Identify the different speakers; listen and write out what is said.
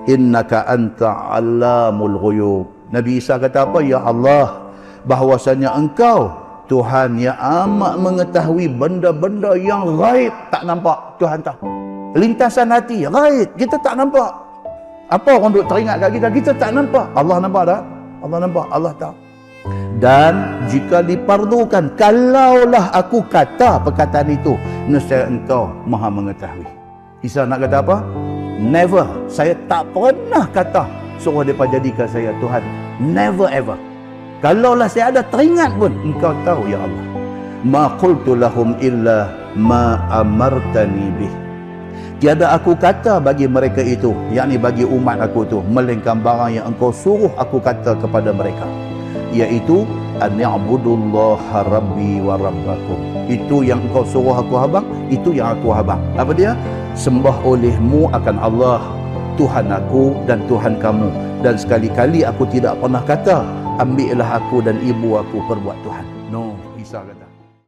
Speaker 1: innaka anta allamul ghuyub. Nabi Isa kata apa? Ya Allah, bahwasanya engkau Tuhan yang amat mengetahui benda-benda yang gaib, tak nampak. Tuhan tahu. Lintasan hati, gaib, kita tak nampak. Apa orang duk teringat kat kita, kita tak nampak. Allah nampak tak? Allah nampak, Allah tahu. Dan jika diperlukan, kalaulah aku kata perkataan itu, nescaya engkau maha mengetahui. Isa nak kata apa? Never. Saya tak pernah kata suruh mereka jadikan saya Tuhan. Never ever. Kalaulah saya ada teringat pun, engkau tahu ya Allah. Ma qultu lahum illa ma amartani bih. Tiada aku kata bagi mereka itu, yakni bagi umat aku tu, melainkan barang yang engkau suruh aku kata kepada mereka, iaitu an ya'budullaha rabbi wa rabbakum. Itu yang engkau suruh aku habang, itu yang aku habang. Apa dia? Sembah olehmu akan Allah, Tuhan aku dan Tuhan kamu. Dan sekali-kali aku tidak pernah kata, ambillah aku dan ibu aku perbuat Tuhan. No, Isa kata.